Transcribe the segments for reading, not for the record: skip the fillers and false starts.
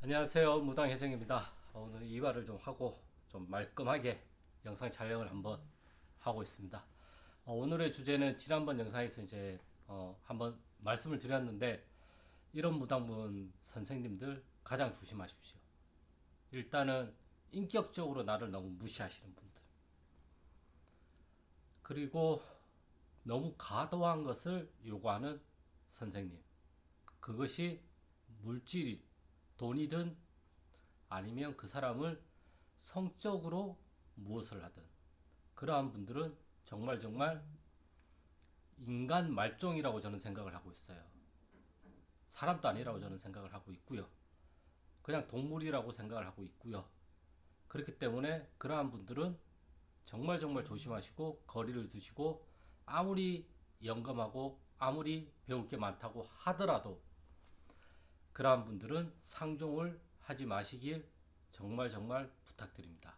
안녕하세요. 무당혜정입니다. 오늘 이화를 좀 하고 좀 말끔하게 영상 촬영을 한번 하고 있습니다. 오늘의 주제는 지난번 영상에서 이제 한번 말씀을 드렸는데, 이런 무당분 선생님들 가장 조심하십시오. 일단은 인격적으로 나를 너무 무시하시는 분들, 그리고 너무 과도한 것을 요구하는 선생님, 그것이 물질이 돈이든 아니면 그 사람을 성적으로 무엇을 하든, 그러한 분들은 정말 정말 인간 말종이라고 저는 생각을 하고 있어요. 사람도 아니라고 저는 생각을 하고 있고요. 그냥 동물이라고 생각을 하고 있고요. 그렇기 때문에 그러한 분들은 정말 정말 조심하시고 거리를 두시고, 아무리 영감하고 아무리 배울 게 많다고 하더라도 그러한 분들은 상종을 하지 마시길 정말 정말 부탁드립니다.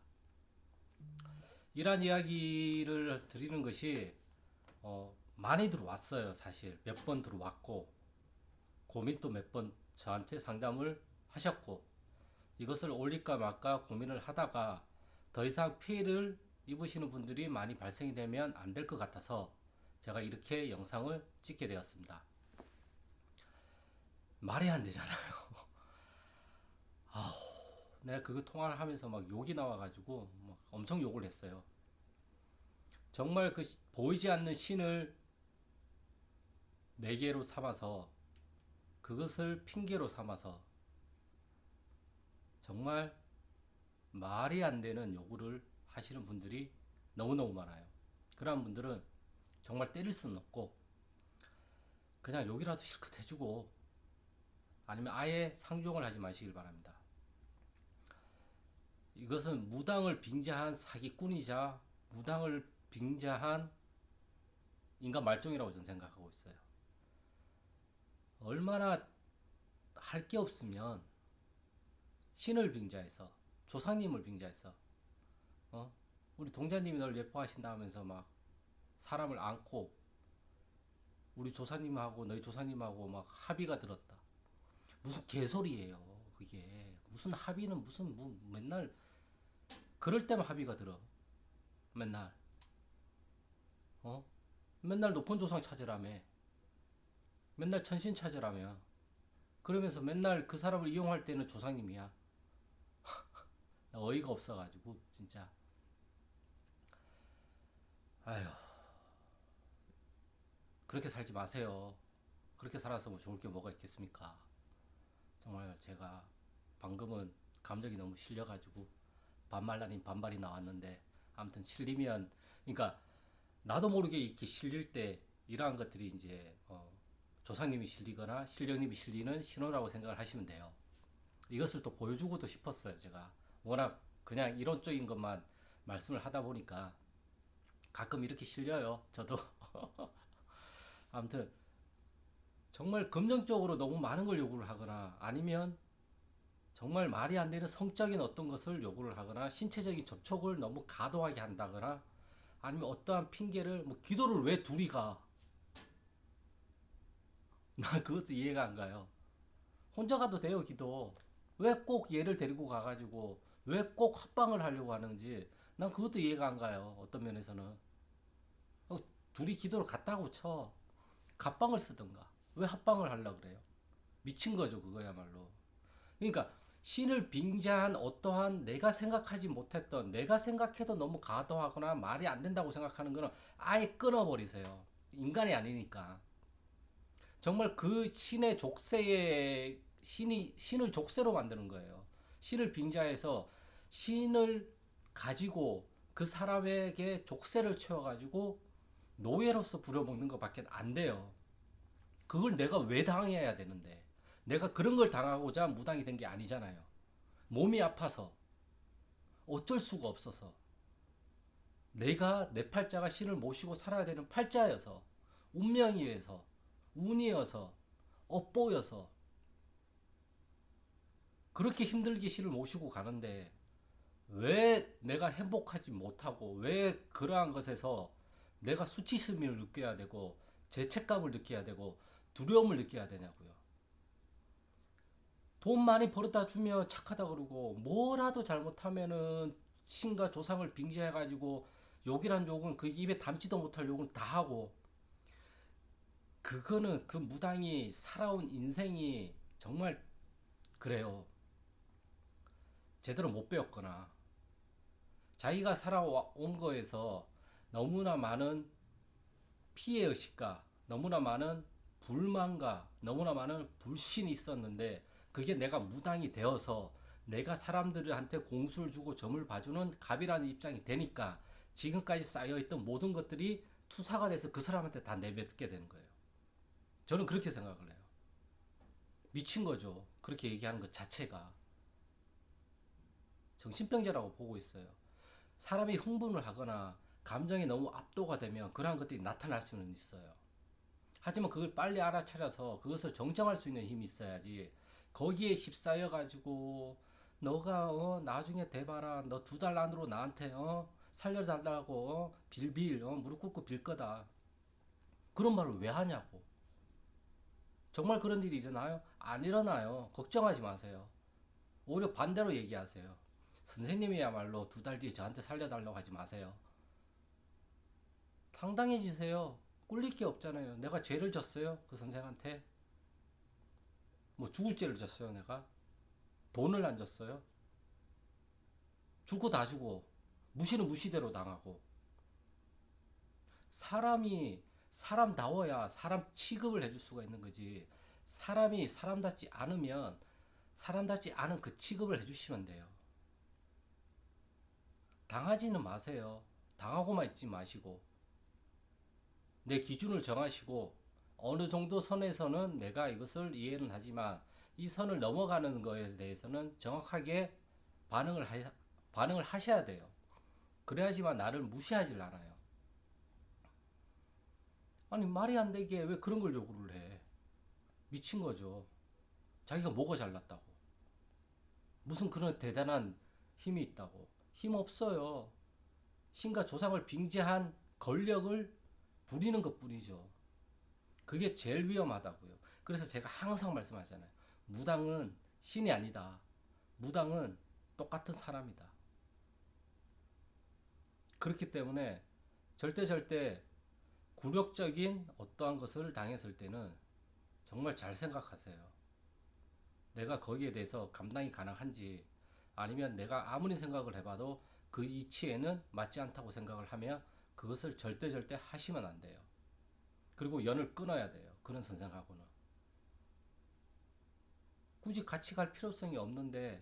이러한 이야기를 드리는 것이 많이 들어왔어요. 사실 몇 번 들어왔고, 고민도 몇 번 저한테 상담을 하셨고, 이것을 올릴까 말까 고민을 하다가 더 이상 피해를 입으시는 분들이 많이 발생이 되면 안 될 것 같아서 제가 이렇게 영상을 찍게 되었습니다. 말이 안 되잖아요. 아우, 내가 그거 통화를 하면서 막 욕이 나와가지고 막 엄청 욕을 했어요. 정말 그 보이지 않는 신을 매개로 삼아서, 그것을 핑계로 삼아서 정말 말이 안 되는 요구를 하시는 분들이 너무너무 많아요. 그런 분들은 정말 때릴 수는 없고 그냥 욕이라도 실컷 해주고, 아니면 아예 상종을 하지 마시길 바랍니다. 이것은 무당을 빙자한 사기꾼이자 무당을 빙자한 인간 말종이라고 저는 생각하고 있어요. 얼마나 할 게 없으면 신을 빙자해서, 조상님을 빙자해서, 어? 우리 동자님이 널 예뻐하신다 하면서 막 사람을 안고 우리 조사님하고 너희 조사님하고 막 합의가 들었다. 무슨 개소리예요. 그게 무슨 합의는 무슨 뭐 맨날 그럴 때만 합의가 들어. 맨날 어? 맨날 높은 조상 찾으라며. 맨날 천신 찾으라며. 그러면서 맨날 그 사람을 이용할 때는 조상님이야. 어이가 없어가지고 진짜. 아휴, 그렇게 살지 마세요. 그렇게 살아서 뭐 좋을 게 뭐가 있겠습니까? 정말 제가 방금은 감정이 너무 실려가지고 반말 아닌 반발이 나왔는데, 아무튼 실리면, 그러니까 나도 모르게 이렇게 실릴 때 이러한 것들이 이제 조상님이 실리거나 신령님이 실리는 신호라고 생각을 하시면 돼요. 이것을 또 보여주고도 싶었어요. 제가 워낙 그냥 이론적인 것만 말씀을 하다 보니까 가끔 이렇게 실려요. 저도. 아무튼 정말 긍정적으로 너무 많은 걸 요구를 하거나, 아니면 정말 말이 안 되는 성적인 어떤 것을 요구를 하거나, 신체적인 접촉을 너무 과도하게 한다거나, 아니면 어떠한 핑계를, 뭐 기도를 왜 둘이 가? 나 그것도 이해가 안 가요. 혼자 가도 돼요, 기도. 왜 꼭 얘를 데리고 가가지고 왜 꼭 합방을 하려고 하는지 난 그것도 이해가 안 가요. 어떤 면에서는 둘이 기도를 갔다고 쳐, 갑방을 쓰든가 왜 합방을 하려고 그래요? 미친 거죠, 그거야말로. 그러니까 신을 빙자한 어떠한 내가 생각하지 못했던, 내가 생각해도 너무 과도하거나 말이 안 된다고 생각하는 거는 아예 끊어버리세요. 인간이 아니니까. 정말 그 신의 족쇄에 신을 족쇄로 만드는 거예요. 신을 빙자해서 신을 가지고 그 사람에게 족쇄를 채워가지고 노예로서 부려먹는 것밖에 안 돼요. 그걸 내가 왜 당해야 되는데? 내가 그런 걸 당하고자 무당이 된 게 아니잖아요. 몸이 아파서, 어쩔 수가 없어서, 내가 내 팔자가 신을 모시고 살아야 되는 팔자여서, 운명이어서, 운이어서, 업보여서 그렇게 힘들게 신을 모시고 가는데, 왜 내가 행복하지 못하고 왜 그러한 것에서 내가 수치심을 느껴야 되고 죄책감을 느껴야 되고 두려움을 느껴야 되냐고요. 돈 많이 벌어다 주면 착하다 그러고 뭐라도 잘못하면은 신과 조상을 빙자해가지고 욕이란 욕은 그 입에 담지도 못할 욕은 다 하고 그거는 그 무당이 살아온 인생이 정말 그래요. 제대로 못 배웠거나 자기가 살아온 거에서 너무나 많은 피해 의식과 너무나 많은 불만과 너무나 많은 불신이 있었는데 그게 내가 무당이 되어서 내가 사람들한테 공수를 주고 점을 봐주는 갑이라는 입장이 되니까 지금까지 쌓여있던 모든 것들이 투사가 돼서 그 사람한테 다 내뱉게 되는 거예요. 저는 그렇게 생각을 해요. 미친 거죠. 그렇게 얘기하는 것 자체가. 정신병자라고 보고 있어요. 사람이 흥분을 하거나 감정이 너무 압도가 되면 그러한 것들이 나타날 수는 있어요. 하지만 그걸 빨리 알아차려서 그것을 정정할 수 있는 힘이 있어야지. 거기에 휩싸여 가지고 너가 나중에 대봐라. 너 2달 안으로 나한테 살려달라고 빌빌 무릎 꿇고 빌 거다. 그런 말을 왜 하냐고. 정말 그런 일이 일어나요? 안 일어나요. 걱정하지 마세요. 오히려 반대로 얘기하세요. 선생님이야말로 2달 뒤에 저한테 살려달라고 하지 마세요. 당당해지세요. 꿀릴 게 없잖아요. 내가 죄를 졌어요. 그 선생한테. 뭐 죽을 죄를 졌어요. 내가. 돈을 안 줬어요. 주고 다 주고. 무시는 무시대로 당하고. 사람이 사람다워야 사람 취급을 해줄 수가 있는 거지. 사람이 사람답지 않으면 사람답지 않은 그 취급을 해주시면 돼요. 당하지는 마세요. 당하고만 있지 마시고. 내 기준을 정하시고 어느 정도 선에서는 내가 이것을 이해는 하지만 이 선을 넘어가는 거에 대해서는 정확하게 반응을 하셔야 돼요. 그래야지만 나를 무시하질 않아요. 아니 말이 안 되게 왜 그런 걸 요구를 해? 미친 거죠. 자기가 뭐가 잘났다고. 무슨 그런 대단한 힘이 있다고. 힘 없어요. 신과 조상을 빙자한 권력을 부리는 것 뿐이죠. 그게 제일 위험하다고요. 그래서 제가 항상 말씀하잖아요. 무당은 신이 아니다. 무당은 똑같은 사람이다. 그렇기 때문에 절대 굴욕적인 어떠한 것을 당했을 때는 정말 잘 생각하세요. 내가 거기에 대해서 감당이 가능한지 아니면 내가 아무리 생각을 해봐도 그 이치에는 맞지 않다고 생각을 하면 그것을 절대 하시면 안 돼요. 그리고 연을 끊어야 돼요. 그런 선생하고는. 굳이 같이 갈 필요성이 없는데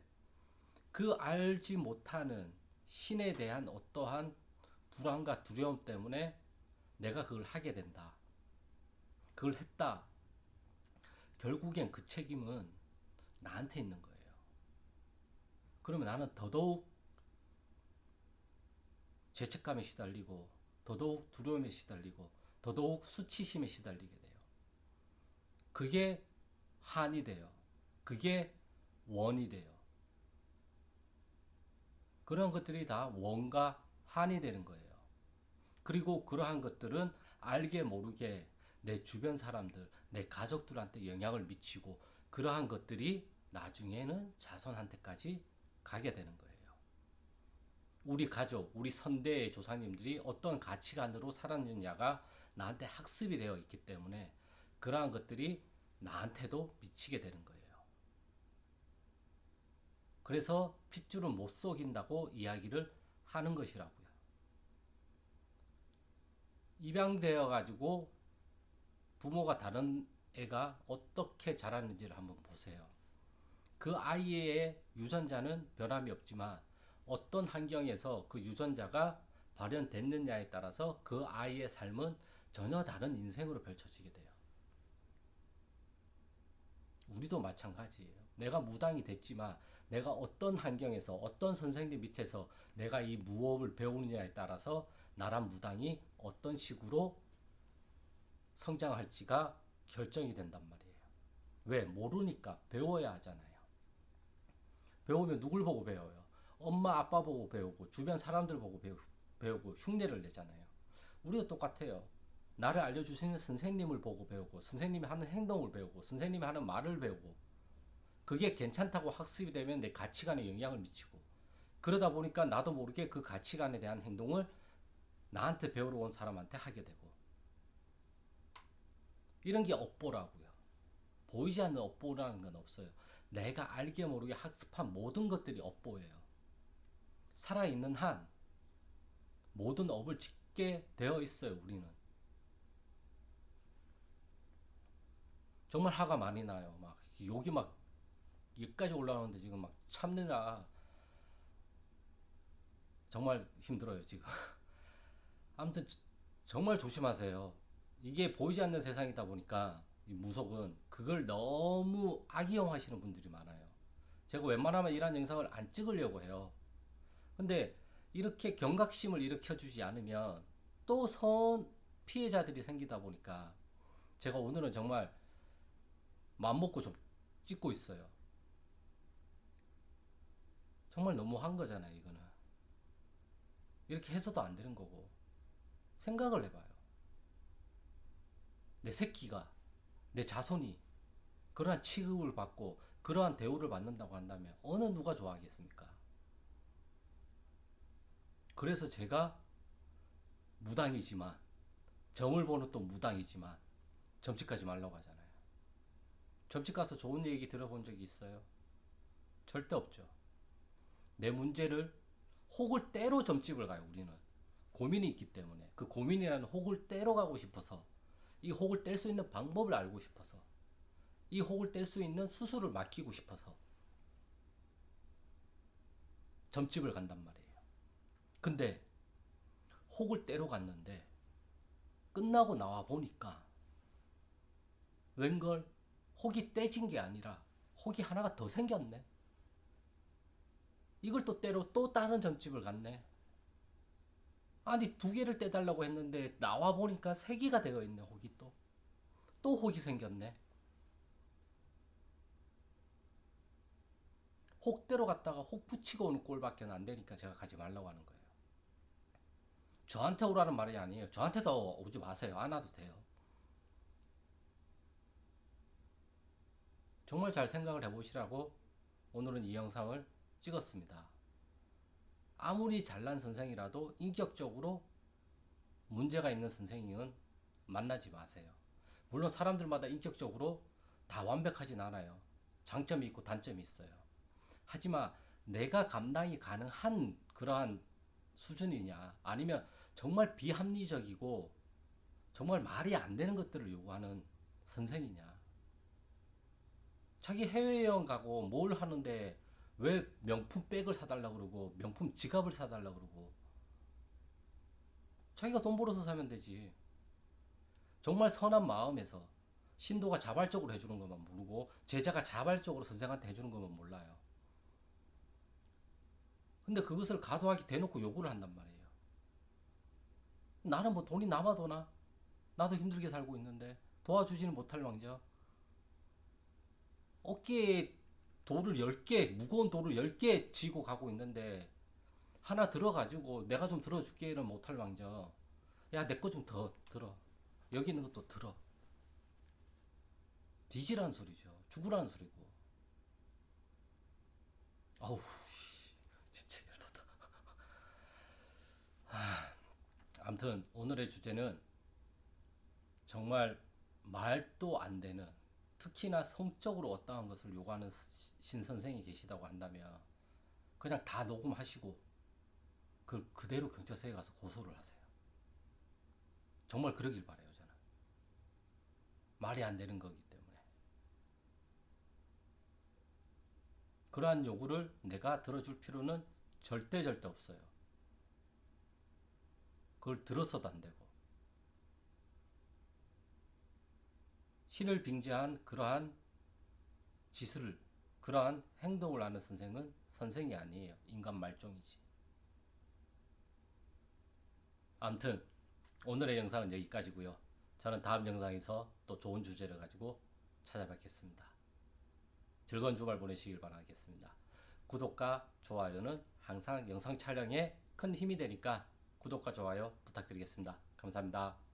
그 알지 못하는 신에 대한 어떠한 불안과 두려움 때문에 내가 그걸 하게 된다. 그걸 했다. 결국엔 그 책임은 나한테 있는 거예요. 그러면 나는 더더욱 죄책감에 시달리고 더더욱 두려움에 시달리고 더더욱 수치심에 시달리게 돼요. 그게 한이 돼요. 그게 원이 돼요. 그런 것들이 다 원과 한이 되는 거예요. 그리고 그러한 것들은 알게 모르게 내 주변 사람들, 내 가족들한테 영향을 미치고 그러한 것들이 나중에는 자손한테까지 가게 되는 거예요. 우리 가족, 우리 선대의 조상님들이 어떤 가치관으로 살았느냐가 나한테 학습이 되어 있기 때문에 그러한 것들이 나한테도 미치게 되는 거예요. 그래서 핏줄은 못 속인다고 이야기를 하는 것이라고요. 입양되어 가지고 부모가 다른 애가 어떻게 자랐는지를 한번 보세요. 그 아이의 유전자는 변함이 없지만 어떤 환경에서 그 유전자가 발현됐느냐에 따라서 그 아이의 삶은 전혀 다른 인생으로 펼쳐지게 돼요. 우리도 마찬가지예요. 내가 무당이 됐지만 내가 어떤 환경에서 어떤 선생님 밑에서 내가 이 무법을 배우느냐에 따라서 나란 무당이 어떤 식으로 성장할지가 결정이 된단 말이에요. 왜? 모르니까 배워야 하잖아요. 배우면 누굴 보고 배워요? 엄마 아빠 보고 배우고 주변 사람들 보고 배우고 흉내를 내잖아요. 우리도 똑같아요. 나를 알려주시는 선생님을 보고 배우고 선생님이 하는 행동을 배우고 선생님이 하는 말을 배우고 그게 괜찮다고 학습이 되면 내 가치관에 영향을 미치고, 그러다 보니까 나도 모르게 그 가치관에 대한 행동을 나한테 배우러 온 사람한테 하게 되고, 이런 게 업보라고요. 보이지 않는 업보라는 건 없어요. 내가 알게 모르게 학습한 모든 것들이 업보예요. 살아있는 한 모든 업을 짓게 되어 있어요, 우리는. 정말 화가 많이 나요. 막 욕이 막 여기까지 올라오는데 지금 막 참느라 정말 힘들어요, 지금. 아무튼 정말 조심하세요. 이게 보이지 않는 세상이다 보니까 이 무속은 그걸 너무 악용하시는 분들이 많아요. 제가 웬만하면 이런 영상을 안 찍으려고 해요. 근데 이렇게 경각심을 일으켜주지 않으면 또 피해자들이 생기다 보니까 제가 오늘은 정말 맘먹고 좀 찍고 있어요. 정말 너무한 거잖아요, 이거는. 이렇게 해서도 안 되는 거고. 생각을 해봐요. 내 새끼가, 내 자손이 그러한 취급을 받고 그러한 대우를 받는다고 한다면 어느 누가 좋아하겠습니까? 그래서 제가 무당이지만, 점을 보는 또 무당이지만 점집 가지 말라고 하잖아요. 점집 가서 좋은 얘기 들어본 적이 있어요? 절대 없죠. 내 문제를 혹을 떼러 점집을 가요, 우리는. 고민이 있기 때문에. 그 고민이라는 혹을 떼러 가고 싶어서, 이 혹을 뗄 수 있는 방법을 알고 싶어서, 이 혹을 뗄 수 있는 수술을 맡기고 싶어서 점집을 간단 말이에요. 근데 혹을 떼러 갔는데 끝나고 나와 보니까 웬걸 혹이 떼진 게 아니라 혹이 하나가 더 생겼네. 이걸 또 떼러 또 다른 점집을 갔네. 아니, 두 개를 떼달라고 했는데 나와 보니까 세 개가 되어 있네. 혹이 또 혹이 생겼네. 혹대로 갔다가 혹 붙이고 오는 꼴밖에 안 되니까 제가 가지 말라고 하는 거예요. 저한테 오라는 말이 아니에요. 저한테도 오지 마세요. 안 와도 돼요. 정말 잘 생각을 해보시라고 오늘은 이 영상을 찍었습니다. 아무리 잘난 선생이라도 인격적으로 문제가 있는 선생님은 만나지 마세요. 물론 사람들마다 인격적으로 다 완벽하진 않아요. 장점이 있고 단점이 있어요. 하지만 내가 감당이 가능한 그러한 수준이냐, 아니면 정말 비합리적이고 정말 말이 안 되는 것들을 요구하는 선생이냐. 자기 해외여행 가고 뭘 하는데 왜 명품 백을 사달라 그러고 명품 지갑을 사달라 그러고. 자기가 돈 벌어서 사면 되지. 정말 선한 마음에서 신도가 자발적으로 해주는 것만 모르고 제자가 자발적으로 선생한테 해주는 것만 몰라요. 근데 그것을 가도하게 대놓고 요구를 한단 말이에요. 나는 뭐 돈이 남아도나? 나도 힘들게 살고 있는데 도와주지는 못할 망정. 어깨에 돌을 10개, 무거운 돌을 10개 지고 가고 있는데 하나 들어가지고 내가 좀 들어줄게는 못할 망정. 야, 내 거 좀 더 들어. 여기 있는 것도 들어. 뒤지라는 소리죠. 죽으라는 소리고. 아우, 진짜 열받아. 아무튼 오늘의 주제는 정말 말도 안 되는, 특히나 성적으로 어떠한 것을 요구하는 신선생이 계시다고 한다면 그냥 다 녹음하시고 그걸 그대로 경찰서에 가서 고소를 하세요. 정말 그러길 바라요, 저는. 말이 안 되는 거기 때문에. 그러한 요구를 내가 들어줄 필요는 절대 없어요. 그걸 들었어도 안 되고. 신을 빙자한 그러한 짓을, 그러한 행동을 하는 선생은 선생이 아니에요. 인간 말종이지. 아무튼 오늘의 영상은 여기까지고요. 저는 다음 영상에서 또 좋은 주제를 가지고 찾아뵙겠습니다. 즐거운 주말 보내시길 바라겠습니다. 구독과 좋아요는 항상 영상 촬영에 큰 힘이 되니까 구독과 좋아요 부탁드리겠습니다. 감사합니다.